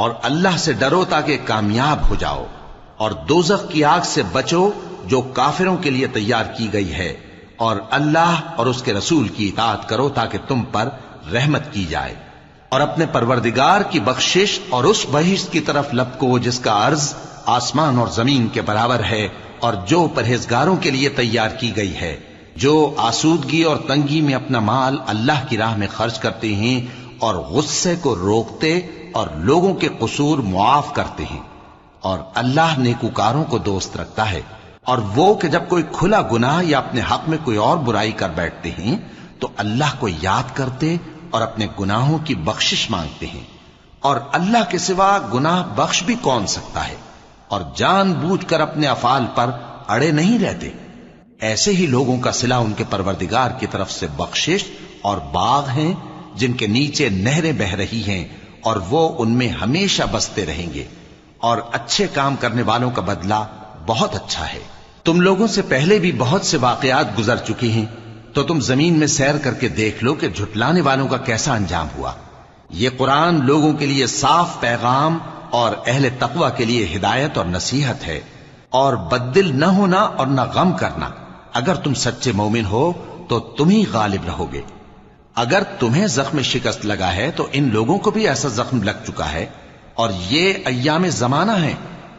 اور اللہ سے ڈرو تاکہ کامیاب ہو جاؤ، اور دوزخ کی آگ سے بچو جو کافروں کے لیے تیار کی گئی ہے، اور اللہ اور اس کے رسول کی اطاعت کرو تاکہ تم پر رحمت کی جائے، اور اپنے پروردگار کی بخشش اور اس بہشت کی طرف لپکو جس کا عرض آسمان اور زمین کے برابر ہے، اور جو پرہیزگاروں کے لیے تیار کی گئی ہے، جو آسودگی اور تنگی میں اپنا مال اللہ کی راہ میں خرچ کرتے ہیں اور غصے کو روکتے اور لوگوں کے قصور معاف کرتے ہیں، اور اللہ نیکوکاروں کو دوست رکھتا ہے۔ اور وہ کہ جب کوئی کھلا گناہ یا اپنے حق میں کوئی اور برائی کر بیٹھتے ہیں تو اللہ کو یاد کرتے اور اپنے گناہوں کی بخشش مانگتے ہیں، اور اللہ کے سوا گناہ بخش بھی کون سکتا ہے، اور جان بوجھ کر اپنے افعال پر اڑے نہیں رہتے۔ ایسے ہی لوگوں کا صلہ ان کے پروردگار کی طرف سے بخشش اور باغ ہیں جن کے نیچے نہریں بہ رہی ہیں، اور وہ ان میں ہمیشہ بستے رہیں گے، اور اچھے کام کرنے والوں کا بدلہ بہت اچھا ہے۔ تم لوگوں سے پہلے بھی بہت سے واقعات گزر چکے ہیں، تو تم زمین میں سیر کر کے دیکھ لو کہ جھٹلانے والوں کا کیسا انجام ہوا۔ یہ قرآن لوگوں کے لیے صاف پیغام اور اہل تقوی کے لیے ہدایت اور نصیحت ہے، اور بددل نہ ہونا اور نہ غم کرنا۔ اگر تم سچے مومن ہو تو تم ہی غالب رہو گے۔ اگر تمہیں زخم شکست لگا ہے تو ان لوگوں کو بھی ایسا زخم لگ چکا ہے، اور یہ ایام زمانہ ہیں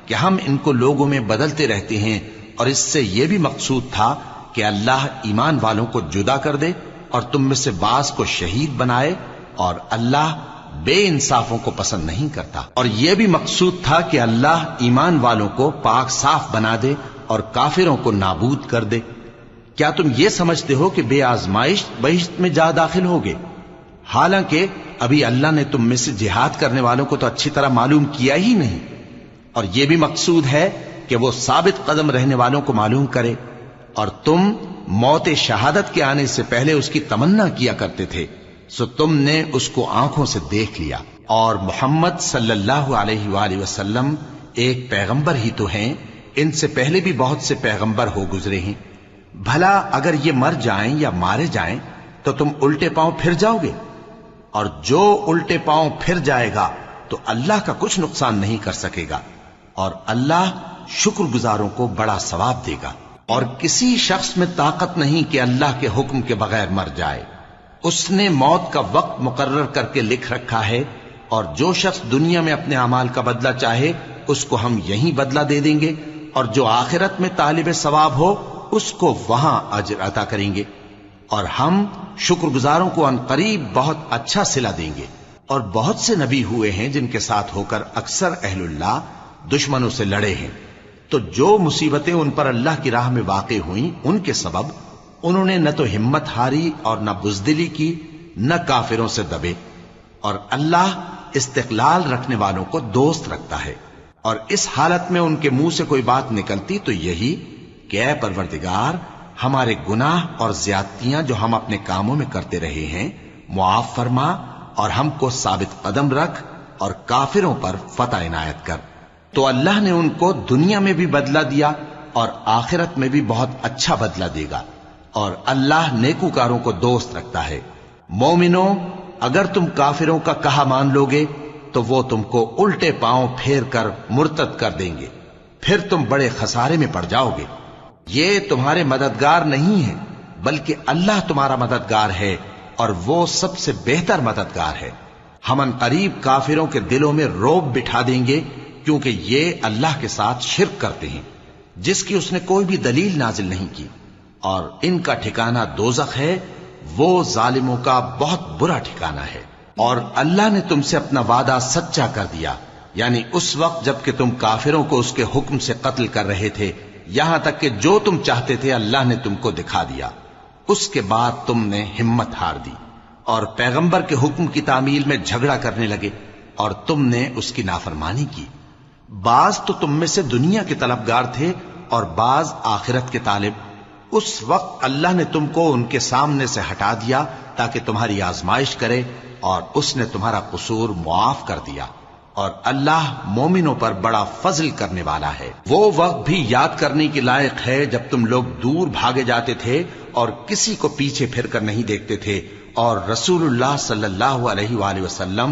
کہ ہم ان کو لوگوں میں بدلتے رہتے ہیں، اور اس سے یہ بھی مقصود تھا کہ اللہ ایمان والوں کو جدا کر دے اور تم میں سے بعض کو شہید بنائے، اور اللہ بے انصافوں کو پسند نہیں کرتا۔ اور یہ بھی مقصود تھا کہ اللہ ایمان والوں کو پاک صاف بنا دے اور کافروں کو نابود کر دے۔ کیا تم یہ سمجھتے ہو کہ بے آزمائش بہشت میں جا داخل ہوگے؟ حالانکہ ابھی اللہ نے تم میں سے جہاد کرنے والوں کو تو اچھی طرح معلوم کیا ہی نہیں، اور یہ بھی مقصود ہے کہ وہ ثابت قدم رہنے والوں کو معلوم کرے، اور تم موت شہادت کے آنے سے پہلے اس کی تمنا کیا کرتے تھے، سو تم نے اس کو آنکھوں سے دیکھ لیا۔ اور محمد صلی اللہ علیہ وآلہ وسلم ایک پیغمبر ہی تو ہیں، ان سے پہلے بھی بہت سے پیغمبر ہو گزرے ہیں۔ بھلا اگر یہ مر جائیں یا مارے جائیں تو تم الٹے پاؤں پھر جاؤ گے؟ اور جو الٹے پاؤں پھر جائے گا تو اللہ کا کچھ نقصان نہیں کر سکے گا، اور اللہ شکر گزاروں کو بڑا ثواب دے گا۔ اور کسی شخص میں طاقت نہیں کہ اللہ کے حکم کے بغیر مر جائے، اس نے موت کا وقت مقرر کر کے لکھ رکھا ہے، اور جو شخص دنیا میں اپنے اعمال کا بدلہ چاہے اس کو ہم یہیں بدلہ دے دیں گے، اور جو آخرت میں طالب ثواب ہو اس کو وہاں اجر عطا کریں گے، اور ہم شکر گزاروں کو ان قریب بہت اچھا صلہ دیں گے۔ اور بہت سے نبی ہوئے ہیں جن کے ساتھ ہو کر اکثر اہل اللہ دشمنوں سے لڑے ہیں، تو جو مصیبتیں ان پر اللہ کی راہ میں واقع ہوئیں ان کے سبب انہوں نے نہ تو ہمت ہاری اور نہ بزدلی کی، نہ کافروں سے دبے، اور اللہ استقلال رکھنے والوں کو دوست رکھتا ہے۔ اور اس حالت میں ان کے منہ سے کوئی بات نکلتی تو یہی کہ اے پروردگار، ہمارے گناہ اور زیادتیاں جو ہم اپنے کاموں میں کرتے رہے ہیں معاف فرما، اور ہم کو ثابت قدم رکھ، اور کافروں پر فتح عنایت کر۔ تو اللہ نے ان کو دنیا میں بھی بدلہ دیا اور آخرت میں بھی بہت اچھا بدلہ دے گا، اور اللہ نیکوکاروں کو دوست رکھتا ہے۔ مومنوں، اگر تم کافروں کا کہا مان لوگے تو وہ تم کو الٹے پاؤں پھیر کر مرتد کر دیں گے، پھر تم بڑے خسارے میں پڑ جاؤ گے۔ یہ تمہارے مددگار نہیں ہیں بلکہ اللہ تمہارا مددگار ہے، اور وہ سب سے بہتر مددگار ہے۔ ہم ان قریب کافروں کے دلوں میں رعب بٹھا دیں گے، کیونکہ یہ اللہ کے ساتھ شرک کرتے ہیں جس کی اس نے کوئی بھی دلیل نازل نہیں کی، اور ان کا ٹھکانہ دوزخ ہے، وہ ظالموں کا بہت برا ٹھکانہ ہے۔ اور اللہ نے تم سے اپنا وعدہ سچا کر دیا، یعنی اس وقت جب کہ تم کافروں کو اس کے حکم سے قتل کر رہے تھے، یہاں تک کہ جو تم چاہتے تھے اللہ نے تم کو دکھا دیا۔ اس کے بعد تم نے ہمت ہار دی اور پیغمبر کے حکم کی تعمیل میں جھگڑا کرنے لگے، اور تم نے اس کی نافرمانی کی۔ بعض تو تم میں سے دنیا کے طلبگار تھے اور بعض آخرت کے طالب۔ اس وقت اللہ نے تم کو ان کے سامنے سے ہٹا دیا تاکہ تمہاری آزمائش کرے، اور اس نے تمہارا قصور معاف کر دیا، اور اللہ مومنوں پر بڑا فضل کرنے والا ہے۔ وہ وقت بھی یاد کرنے کے لائق ہے جب تم لوگ دور بھاگے جاتے تھے اور کسی کو پیچھے پھر کر نہیں دیکھتے تھے، اور رسول اللہ صلی اللہ علیہ وآلہ وسلم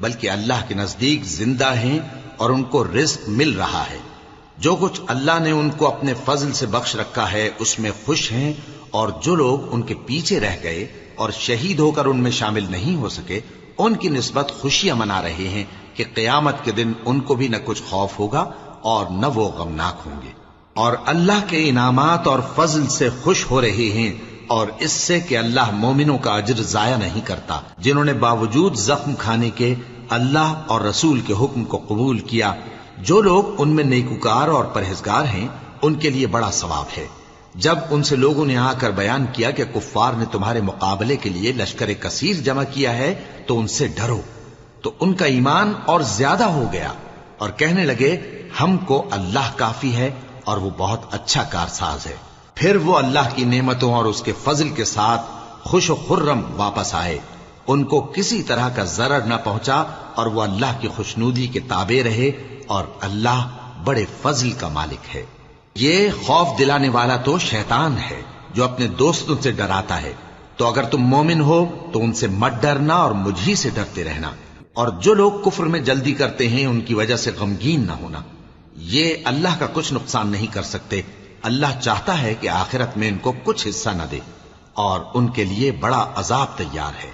بلکہ اللہ کے نزدیک زندہ ہیں اور ان کو رزق مل رہا ہے۔ جو کچھ اللہ نے ان کو اپنے فضل سے بخش رکھا ہے اس میں خوش ہیں، اور جو لوگ ان کے پیچھے رہ گئے اور شہید ہو کر ان میں شامل نہیں ہو سکے ان کی نسبت خوشیاں منا رہے ہیں کہ قیامت کے دن ان کو بھی نہ کچھ خوف ہوگا اور نہ وہ غمناک ہوں گے، اور اللہ کے انعامات اور فضل سے خوش ہو رہے ہیں، اور اس سے کہ اللہ مومنوں کا اجر ضائع نہیں کرتا جنہوں نے باوجود زخم کھانے کے اللہ اور رسول کے حکم کو قبول کیا۔ جو لوگ ان میں نیکوکار اور پرہیزگار ہیں ان کے لیے بڑا ثواب ہے۔ جب ان سے لوگوں نے آ کر بیان کیا کہ کفار نے تمہارے مقابلے کے لیے لشکر کثیر جمع کیا ہے تو ان سے ڈرو، تو ان کا ایمان اور زیادہ ہو گیا اور کہنے لگے ہم کو اللہ کافی ہے اور وہ بہت اچھا کارساز ہے۔ پھر وہ اللہ کی نعمتوں اور اس کے فضل کے ساتھ خوش و خرم واپس آئے، ان کو کسی طرح کا ضرر نہ پہنچا اور وہ اللہ کی خوشنودی کے تابع رہے، اور اللہ بڑے فضل کا مالک ہے۔ یہ خوف دلانے والا تو شیطان ہے جو اپنے دوستوں سے ڈراتا ہے، تو اگر تم مومن ہو تو ان سے مت ڈرنا اور مجھ ہی سے ڈرتے رہنا، اور جو لوگ کفر میں جلدی کرتے ہیں ان کی وجہ سے غمگین نہ ہونا، یہ اللہ کا کچھ نقصان نہیں کر سکتے۔ اللہ چاہتا ہے کہ آخرت میں ان کو کچھ حصہ نہ دے، اور ان کے لیے بڑا عذاب تیار ہے۔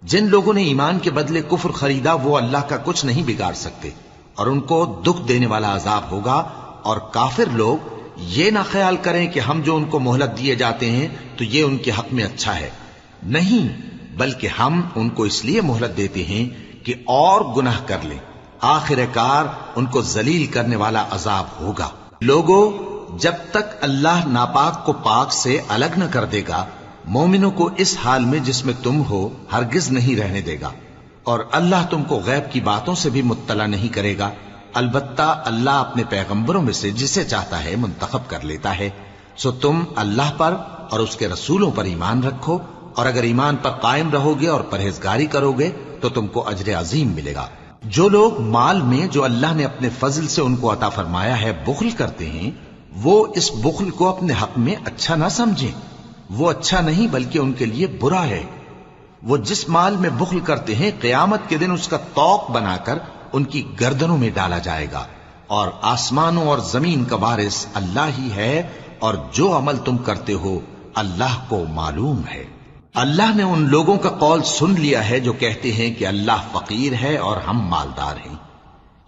جن لوگوں نے ایمان کے بدلے کفر خریدا وہ اللہ کا کچھ نہیں بگاڑ سکتے، اور ان کو دکھ دینے والا عذاب ہوگا۔ اور کافر لوگ یہ نہ خیال کریں کہ ہم جو ان کو مہلت دیے جاتے ہیں تو یہ ان کے حق میں اچھا ہے، نہیں، بلکہ ہم ان کو اس لیے مہلت دیتے ہیں کہ اور گناہ کر لیں، آخر کار ان کو ذلیل کرنے والا عذاب ہوگا۔ لوگوں، جب تک اللہ ناپاک کو پاک سے الگ نہ کر دے گا مومنوں کو اس حال میں جس میں تم ہو ہرگز نہیں رہنے دے گا، اور اللہ تم کو غیب کی باتوں سے بھی مطلع نہیں کرے گا۔ البتہ اللہ اپنے پیغمبروں میں سے جسے چاہتا ہے منتخب کر لیتا ہے۔ سو تم اللہ پر اور اس کے رسولوں پر ایمان رکھو، اور اگر ایمان پر قائم رہو گے اور پرہیزگاری کرو گے تو تم کو اجر عظیم ملے گا۔ جو لوگ مال میں جو اللہ نے اپنے فضل سے ان کو عطا فرمایا ہے بخل کرتے ہیں، وہ اس بخل کو اپنے حق میں اچھا نہ سمجھیں، وہ اچھا نہیں بلکہ ان کے لیے برا ہے۔ وہ جس مال میں بخل کرتے ہیں قیامت کے دن اس کا طوق بنا کر ان کی گردنوں میں ڈالا جائے گا، اور آسمانوں اور زمین کا وارث اللہ ہی ہے، اور جو عمل تم کرتے ہو اللہ کو معلوم ہے۔ اللہ نے ان لوگوں کا قول سن لیا ہے جو کہتے ہیں کہ اللہ فقیر ہے اور ہم مالدار ہیں۔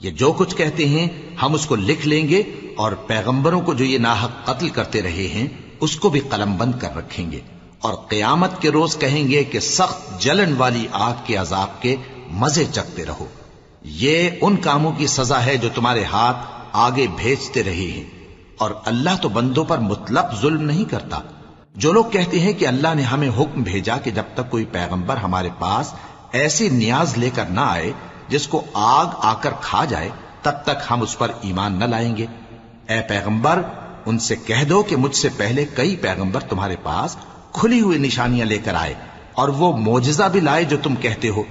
یہ جو کچھ کہتے ہیں ہم اس کو لکھ لیں گے، اور پیغمبروں کو جو یہ ناحق قتل کرتے رہے ہیں اس کو بھی قلم بند کر رکھیں گے، اور قیامت کے روز کہیں گے کہ سخت جلن والی آگ کے عذاب کے مزے چکھتے رہو۔ یہ ان کاموں کی سزا ہے جو تمہارے ہاتھ آگے بھیجتے رہے ہیں، اور اللہ تو بندوں پر مطلق ظلم نہیں کرتا۔ جو لوگ کہتے ہیں کہ اللہ نے ہمیں حکم بھیجا کہ جب تک کوئی پیغمبر ہمارے پاس ایسی نیاز لے کر نہ آئے جس کو آگ آ کر کھا جائے تب تک ہم اس پر ایمان نہ لائیں گے، اے پیغمبر ان سے کہہ دو کہ مجھ سے پہلے کئی پیغمبر تمہارے پاس کھلی ہوئی نشانیاں لے کر آئے اور وہ معجزہ بھی لائے جو تم کہتے ہو،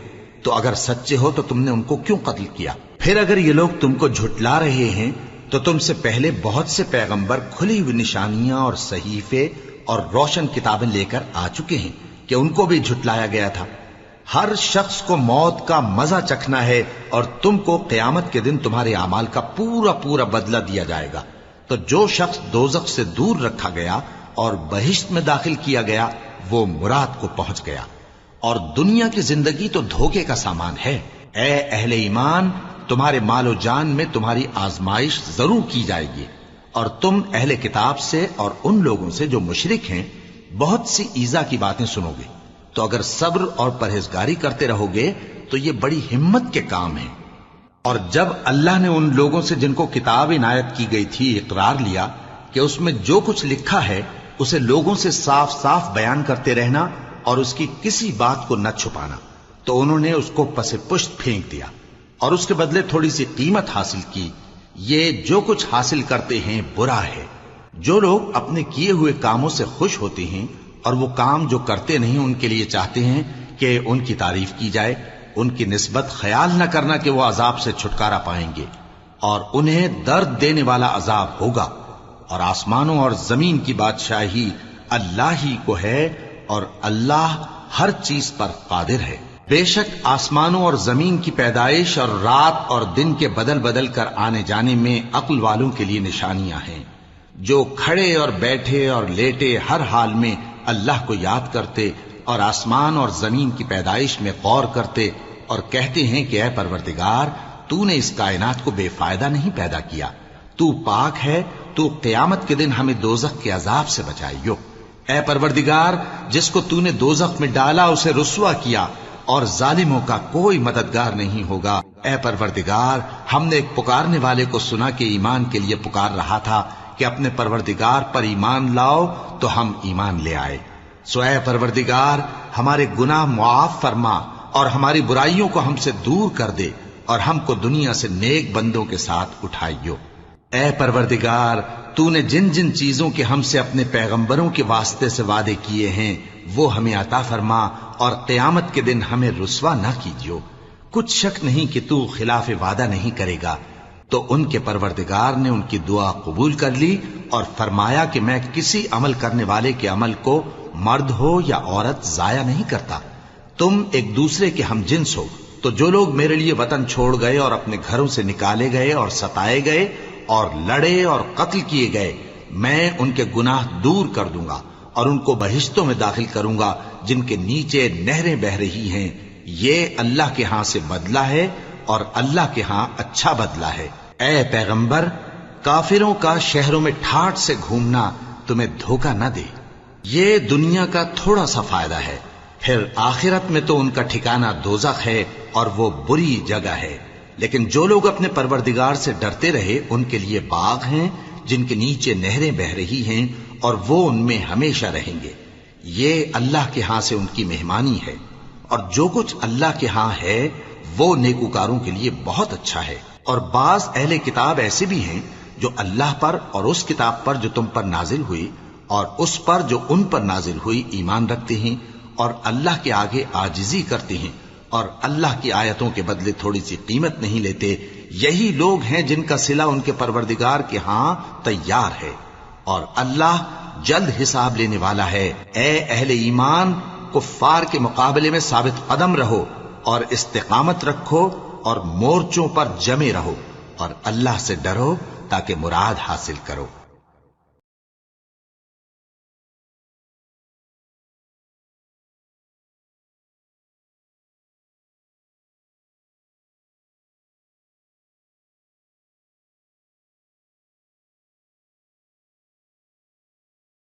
تو اگر سچے ہو تو تم نے ان کو کیوں قتل کیا؟ پھر اگر یہ لوگ تم کو جھٹلا رہے ہیں تو تم سے پہلے بہت سے پیغمبر کھلی ہوئی نشانیاں اور صحیفے اور روشن کتابیں لے کر آ چکے ہیں کہ ان کو بھی جھٹلایا گیا تھا۔ ہر شخص کو موت کا مزہ چکھنا ہے، اور تم کو قیامت کے دن تمہارے اعمال کا پورا پورا بدلہ دیا جائے گا۔ تو جو شخص دوزخ سے دور رکھا گیا اور بہشت میں داخل کیا گیا وہ مراد کو پہنچ گیا، اور دنیا کی زندگی تو دھوکے کا سامان ہے۔ اے اہل ایمان، تمہارے مال و جان میں تمہاری آزمائش ضرور کی جائے گی، اور تم اہل کتاب سے اور ان لوگوں سے جو مشرک ہیں بہت سی ایذا کی باتیں سنو گے، تو اگر صبر اور پرہیزگاری کرتے رہو گے تو یہ بڑی ہمت کے کام ہیں۔ اور جب اللہ نے ان لوگوں سے جن کو کتاب عنایت کی گئی تھی اقرار لیا کہ اس میں جو کچھ لکھا ہے اسے لوگوں سے صاف صاف بیان کرتے رہنا اور اس کی کسی بات کو نہ چھپانا، تو انہوں نے اس کو پس پشت پھینک دیا اور اس کے بدلے تھوڑی سی قیمت حاصل کی۔ یہ جو کچھ حاصل کرتے ہیں برا ہے۔ جو لوگ اپنے کیے ہوئے کاموں سے خوش ہوتے ہیں اور وہ کام جو کرتے نہیں ان کے لیے چاہتے ہیں کہ ان کی تعریف کی جائے، ان کی نسبت خیال نہ کرنا کہ وہ عذاب سے چھٹکارا پائیں گے، اور انہیں درد دینے والا عذاب ہوگا۔ اور آسمانوں اور زمین کی بادشاہی اللہ ہی کو ہے، اور اللہ ہر چیز پر قادر ہے۔ بے شک آسمانوں اور زمین کی پیدائش اور رات اور دن کے بدل بدل کر آنے جانے میں عقل والوں کے لیے نشانیاں ہیں، جو کھڑے اور بیٹھے اور لیٹے ہر حال میں اللہ کو یاد کرتے اور آسمان اور زمین کی پیدائش میں غور کرتے اور کہتے ہیں کہ اے پروردگار، تو نے اس کائنات کو بے فائدہ نہیں پیدا کیا، تو پاک ہے، تو قیامت کے دن ہمیں دوزخ کے عذاب سے بچائیو۔ اے پروردگار، جس کو تو نے دوزخ میں ڈالا اسے رسوا کیا، اور ظالموں کا کوئی مددگار نہیں ہوگا۔ اے پروردگار، ہم نے ایک پکارنے والے کو سنا کہ ایمان کے لیے پکار رہا تھا کہ اپنے پروردگار پر ایمان لاؤ، تو ہم ایمان لے آئے۔ سو اے پروردگار، ہمارے گناہ معاف فرما اور ہماری برائیوں کو ہم سے دور کر دے، اور ہم کو دنیا سے نیک بندوں کے ساتھ اٹھائیو۔ اے پروردگار، تو نے جن جن چیزوں کے ہم سے اپنے پیغمبروں کے واسطے سے وعدے کیے ہیں وہ ہمیں عطا فرما، اور قیامت کے دن ہمیں رسوا نہ کیجیو۔ کچھ شک نہیں کہ تو خلاف وعدہ نہیں کرے گا۔ تو ان کے پروردگار نے ان کی دعا قبول کر لی اور فرمایا کہ میں کسی عمل کرنے والے کے عمل کو مرد ہو یا عورت ضائع نہیں کرتا۔ تم ایک دوسرے کے ہم جنس ہو، تو جو لوگ میرے لیے وطن چھوڑ گئے اور اپنے گھروں سے نکالے گئے اور ستائے گئے اور لڑے اور قتل کیے گئے، میں ان کے گناہ دور کر دوں گا اور ان کو بہشتوں میں داخل کروں گا جن کے نیچے نہریں بہ رہی ہیں۔ یہ اللہ کے ہاں سے بدلہ ہے اور اللہ کے ہاں اچھا بدلہ ہے۔ اے پیغمبر، کافروں کا شہروں میں ٹھاٹ سے گھومنا تمہیں دھوکہ نہ دے، یہ دنیا کا تھوڑا سا فائدہ ہے، پھر آخرت میں تو ان کا ٹھکانہ دوزخ ہے اور وہ بری جگہ ہے۔ لیکن جو لوگ اپنے پروردگار سے ڈرتے رہے ان کے لیے باغ ہیں جن کے نیچے نہریں بہ رہی ہیں، اور وہ ان میں ہمیشہ رہیں گے۔ یہ اللہ کے ہاں سے ان کی مہمانی ہے، اور جو کچھ اللہ کے ہاں ہے وہ نیکوکاروں کے لیے بہت اچھا ہے۔ اور بعض اہل کتاب ایسے بھی ہیں جو اللہ پر اور اس کتاب پر جو تم پر نازل ہوئی اور اس پر جو ان پر نازل ہوئی ایمان رکھتے ہیں، اور اللہ کے آگے عاجزی کرتے ہیں، اور اللہ کی آیتوں کے بدلے تھوڑی سی قیمت نہیں لیتے۔ یہی لوگ ہیں جن کا صلہ ان کے پروردگار کے ہاں تیار ہے، اور اللہ جلد حساب لینے والا ہے۔ اے اہل ایمان، کفار کے مقابلے میں ثابت قدم رہو اور استقامت رکھو اور مورچوں پر جمے رہو، اور اللہ سے ڈرو تاکہ مراد حاصل کرو۔